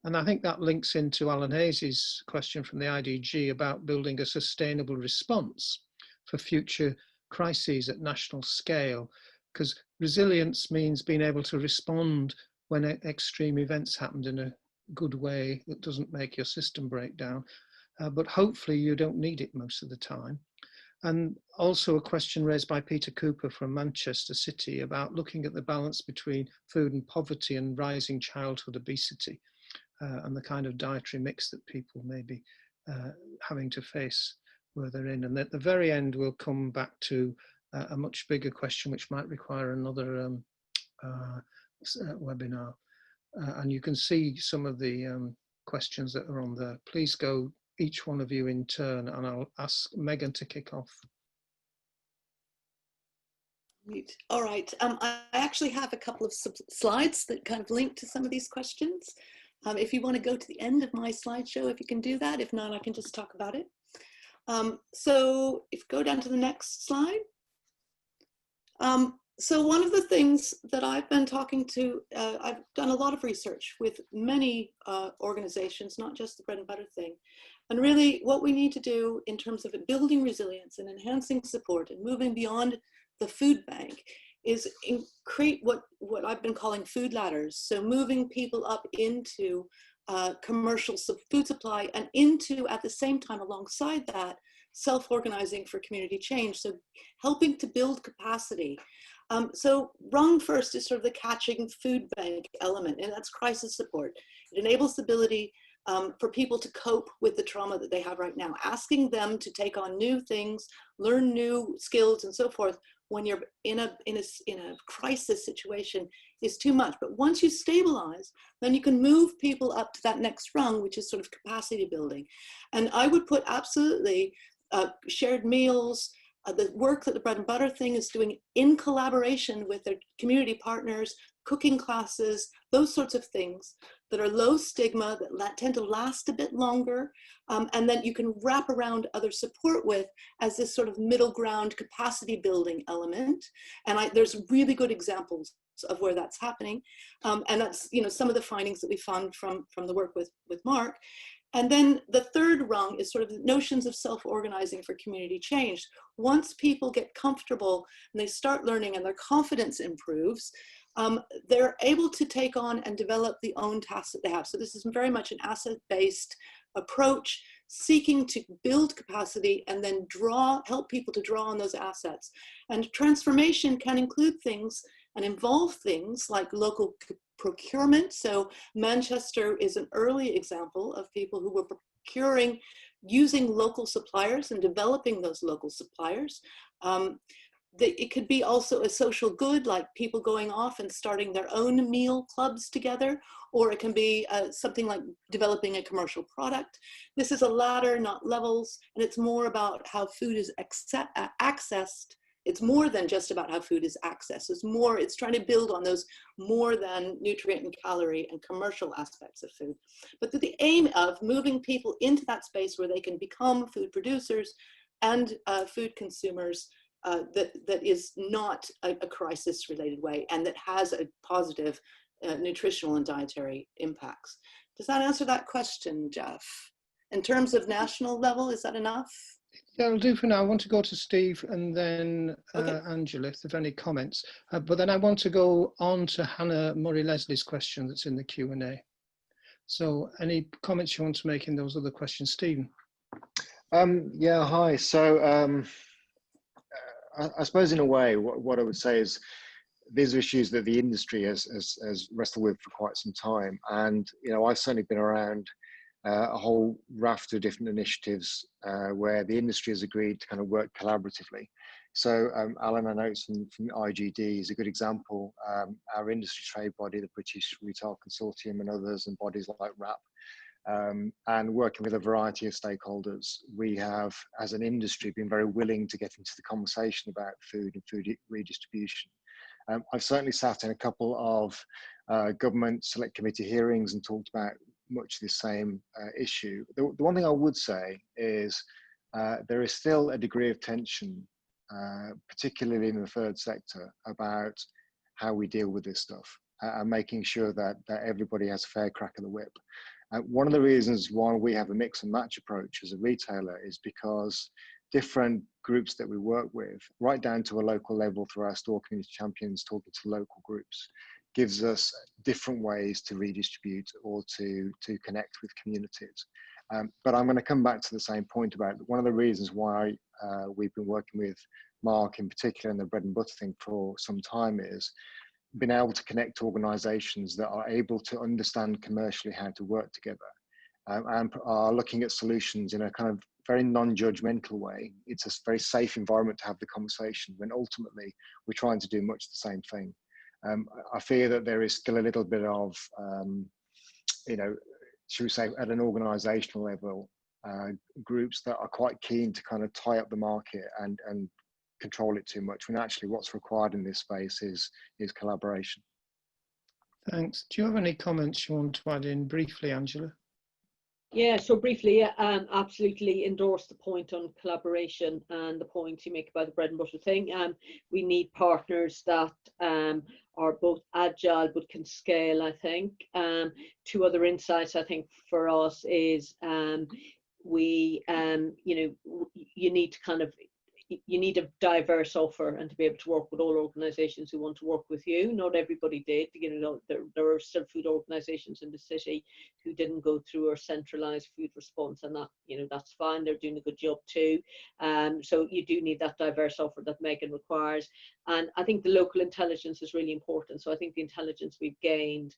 And I think that links into Alan Hayes' question from the IDG about building a sustainable response for future crises at national scale, because resilience means being able to respond when extreme events happened in a good way that doesn't make your system break down. But hopefully you don't need it most of the time. And also a question raised by Peter Cooper from Manchester City about looking at the balance between food and poverty and rising childhood obesity and the kind of dietary mix that people may be having to face where they're in. And at the very end, we'll come back to a much bigger question, which might require another webinar. And you can see some of the questions that are on there. Please go, each one of you in turn, and I'll ask Megan to kick off. All right, I actually have a couple of slides that kind of link to some of these questions. If you want to go to the end of my slideshow, if you can do that. If not, I can just talk about it. So if you go down to the next slide. So one of the things that I've been talking to, I've done a lot of research with many organizations, not just the Bread and Butter thing. And really what we need to do in terms of building resilience and enhancing support and moving beyond the food bank is create what I've been calling food ladders. So moving people up into commercial food supply and into, at the same time, alongside that, self-organizing for community change. So helping to build capacity. So rung first is sort of the catching food bank element, and that's crisis support. It enables the ability for people to cope with the trauma that they have right now, asking them to take on new things, learn new skills and so forth when you're in a crisis situation is too much. But once you stabilize, then you can move people up to that next rung, which is sort of capacity building. And I would put absolutely shared meals, the work that the Bread and Butter thing is doing in collaboration with their community partners, cooking classes, those sorts of things that are low stigma, that tend to last a bit longer, and then you can wrap around other support with as this sort of middle ground capacity building element. And there's really good examples of where that's happening. And that's, you know, some of the findings that we found from the work with Mark. And then the third rung is sort of notions of self-organizing for community change. Once people get comfortable and they start learning and their confidence improves, they're able to take on and develop the own tasks that they have. So this is very much an asset-based approach, seeking to build capacity and then help people to draw on those assets. And transformation can include things and involve things like local procurement. So Manchester is an early example of people who were procuring using local suppliers and developing those local suppliers. It could be also a social good, like people going off and starting their own meal clubs together, or it can be something like developing a commercial product. This is a ladder, not levels, and it's more about how food is accessed. It's more than just about how food is accessed. It's trying to build on those more than nutrient and calorie and commercial aspects of food. But the aim of moving people into that space where they can become food producers and food consumers that is not a crisis related way and that has a positive nutritional and dietary impacts. Does that answer that question, Geoff? In terms of national level, is that enough? Yeah, I'll do for now. I want to go to Steve and then Okay. Angela, if there are any comments. But then I want to go on to Hannah Murray-Leslie's question that's in the Q&A. So any comments you want to make in those other questions, Stephen? Yeah, hi. So I suppose in a way, what I would say is these are issues that the industry has wrestled with for quite some time. And, you know, I've certainly been around a whole raft of different initiatives where the industry has agreed to kind of work collaboratively. So Alan, I know from IGD is a good example. Our industry trade body, the British Retail Consortium, and others, and bodies like RAP, and working with a variety of stakeholders, we have, as an industry, been very willing to get into the conversation about food and food redistribution. I've certainly sat in a couple of government select committee hearings and talked about much the same issue. The one thing I would say is there is still a degree of tension, particularly in the third sector, about how we deal with this stuff and making sure that everybody has a fair crack of the whip. One of the reasons why we have a mix and match approach as a retailer is because different groups that we work with, right down to a local level through our store community champions talking to local groups, gives us different ways to redistribute or to connect with communities. But I'm going to come back to the same point about one of the reasons why we've been working with Mark in particular in the bread and butter thing for some time is being able to connect organisations that are able to understand commercially how to work together and are looking at solutions in a kind of very non-judgmental way. It's a very safe environment to have the conversation when ultimately we're trying to do much the same thing. I fear that there is still a little bit of, you know, should we say at an organisational level, groups that are quite keen to kind of tie up the market and control it too much, when actually what's required in this space is collaboration. Thanks. Do you have any comments you want to add in briefly, Angela? Yeah, so briefly, absolutely endorse the point on collaboration and the point you make about the bread and butter thing. We need partners that are both agile but can scale, I think. Two other insights, I think, for us is you know, you need to kind of, you need a diverse offer and to be able to work with all organisations who want to work with you. Not everybody did. You know, there are still food organisations in the city who didn't go through our centralised food response, and that, you know, that's fine. They're doing a good job too. So you do need that diverse offer that Megan requires. And I think the local intelligence is really important. So I think the intelligence we've gained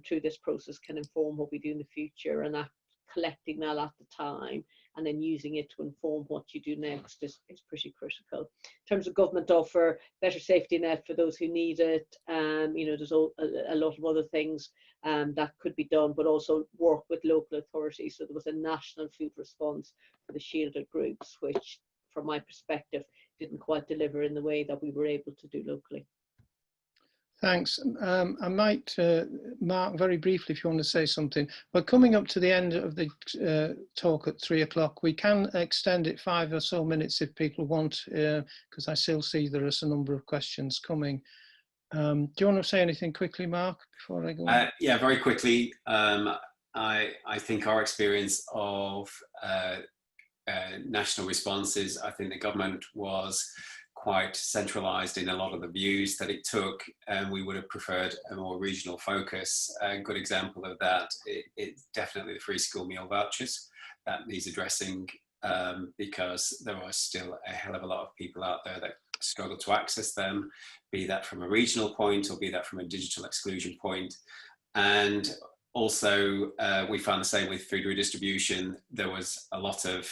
through this process can inform what we do in the future, and that collecting that at the time and then using it to inform what you do next is pretty critical. In terms of government offer, better safety net for those who need it. You know, there's a lot of other things that could be done, but also work with local authorities. So there was a national food response for the shielded groups, which from my perspective didn't quite deliver in the way that we were able to do locally. Thanks. I might, Mark, very briefly, if you want to say something. We're coming up to the end of the talk at 3 o'clock. We can extend it 5 or so minutes if people want, because I still see there is a number of questions coming. Do you want to say anything quickly, Mark, before I go on? Yeah, very quickly. I think our experience of national responses, I think the government was quite centralised in a lot of the views that it took, and we would have preferred a more regional focus. A good example of that is definitely the free school meal vouchers. That needs addressing because there are still a hell of a lot of people out there that struggle to access them, be that from a regional point or be that from a digital exclusion point. And also, we found the same with food redistribution. There was a lot of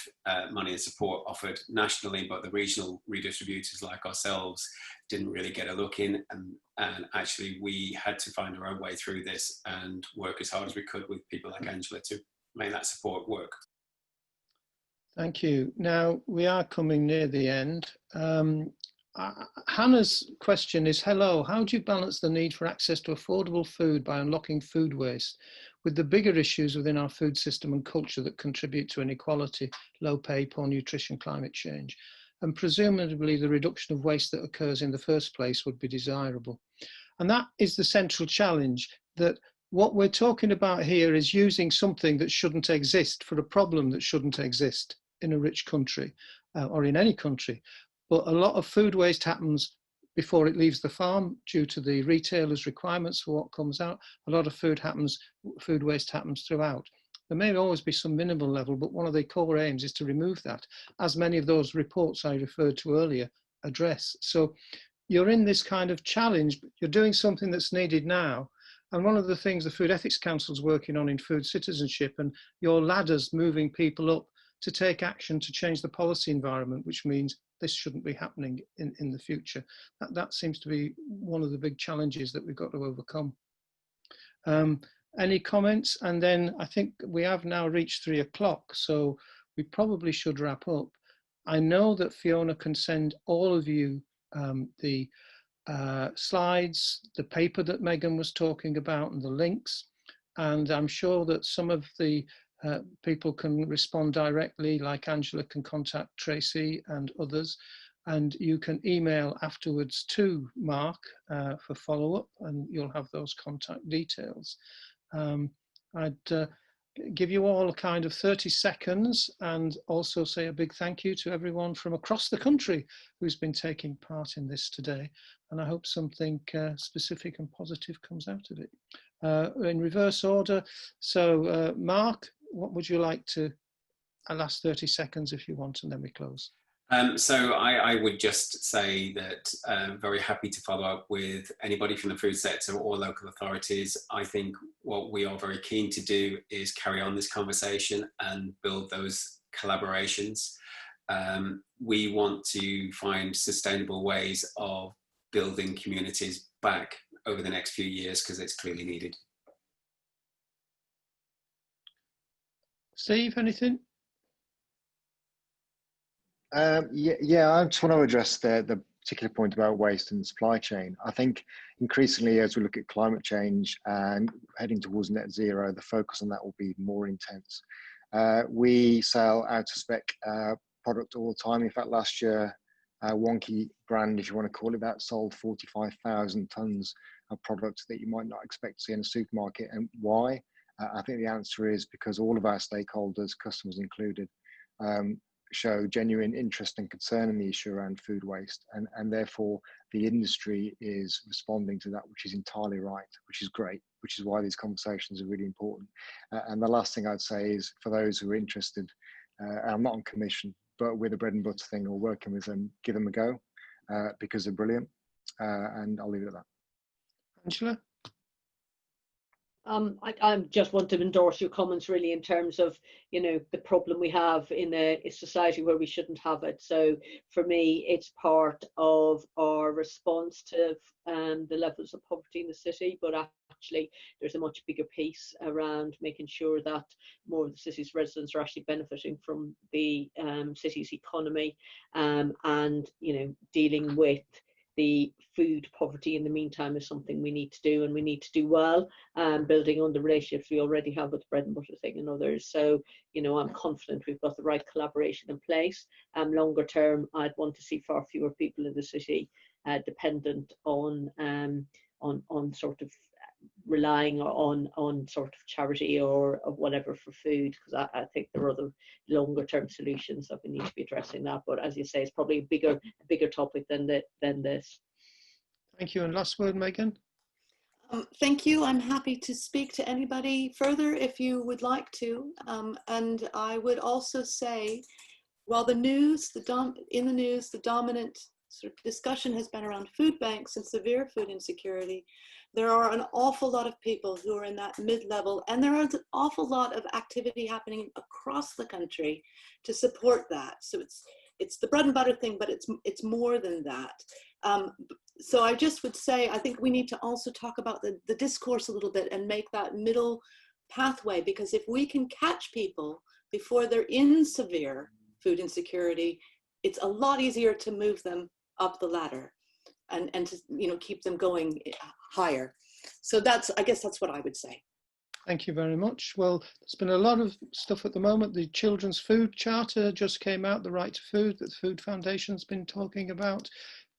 money and support offered nationally, but the regional redistributors like ourselves didn't really get a look in. And actually, we had to find our own way through this and work as hard as we could with people like Angela to make that support work. Thank you. Now, we are coming near the end. Hannah's question is, hello, how do you balance the need for access to affordable food by unlocking food waste with the bigger issues within our food system and culture that contribute to inequality, low pay, poor nutrition, climate change? And presumably the reduction of waste that occurs in the first place would be desirable. And that is the central challenge, that what we're talking about here is using something that shouldn't exist for a problem that shouldn't exist in a rich country or in any country. But a lot of food waste happens before it leaves the farm due to the retailer's requirements for what comes out. A lot of food waste happens throughout. There may always be some minimal level, but one of the core aims is to remove that, as many of those reports I referred to earlier address. So you're in this kind of challenge, but you're doing something that's needed now. And one of the things the Food Ethics Council is working on in food citizenship, and your ladders moving people up to take action to change the policy environment, which means this shouldn't be happening in the future. That seems to be one of the big challenges that we've got to overcome. Any comments? And then I think we have now reached 3 o'clock, so we probably should wrap up. I know that Fiona can send all of you the slides, the paper that Megan was talking about, and the links. And I'm sure that some of the people can respond directly, like Angela can contact Tracy and others. And you can email afterwards to Mark for follow-up, and you'll have those contact details. I'd give you all a kind of 30 seconds and also say a big thank you to everyone from across the country who's been taking part in this today. And I hope something specific and positive comes out of it. In reverse order, so Mark, what would you like to, last 30 seconds if you want, and then we close. So I would just say that I'm very happy to follow up with anybody from the food sector or local authorities. I think what we are very keen to do is carry on this conversation and build those collaborations. We want to find sustainable ways of building communities back over the next few years because it's clearly needed. Steve, anything? Yeah, I just want to address the particular point about waste and supply chain. I think increasingly as we look at climate change and heading towards net zero, the focus on that will be more intense. We sell out of spec product all the time. In fact, last year, Wonky brand, if you want to call it that, sold 45,000 tons of products that you might not expect to see in a supermarket. And why? I think the answer is because all of our stakeholders, customers included, show genuine interest and concern in the issue around food waste, and therefore the industry is responding to that, which is entirely right, which is great, which is why these conversations are really important. And the last thing I'd say is for those who are interested, I'm not on commission, but with the bread and butter thing or working with them, give them a go because they're brilliant, and I'll leave it at that. Angela? I just want to endorse your comments really in terms of, you know, the problem we have in a society where we shouldn't have it. So for me, it's part of our response to the levels of poverty in the city, but actually there's a much bigger piece around making sure that more of the city's residents are actually benefiting from the city's economy, and, you know, dealing with the food poverty in the meantime is something we need to do, and we need to do well, building on the relationships we already have with the bread and butter thing and others. So, you know, I'm confident we've got the right collaboration in place. Longer term, I'd want to see far fewer people in the city dependent on sort of relying on sort of charity or whatever for food, because I think there are other longer term solutions that we need to be addressing that. But as you say, it's probably a bigger topic than this. Thank you. And last word, Megan. Thank you. I'm happy to speak to anybody further if you would like to. And I would also say, while in the news, the dominant sort of discussion has been around food banks and severe food insecurity, there are an awful lot of people who are in that mid-level, and there is an awful lot of activity happening across the country to support that. So it's the bread and butter thing, but it's more than that. So I just would say, I think we need to also talk about the discourse a little bit and make that middle pathway, because if we can catch people before they're in severe food insecurity, it's a lot easier to move them up the ladder and to, you know, keep them going higher. So I guess that's what I would say. Thank you very much. Well, there's been a lot of stuff at the moment. The Children's Food Charter just came out, the right to food that the Food Foundation's been talking about.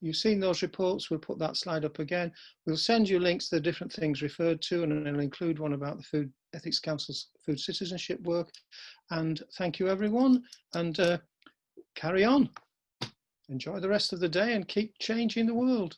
You've seen those reports. We'll put that slide up again. We'll send you links to the different things referred to, and it'll include one about the Food Ethics Council's food citizenship work. And thank you, everyone, and carry on. Enjoy the rest of the day and keep changing the world.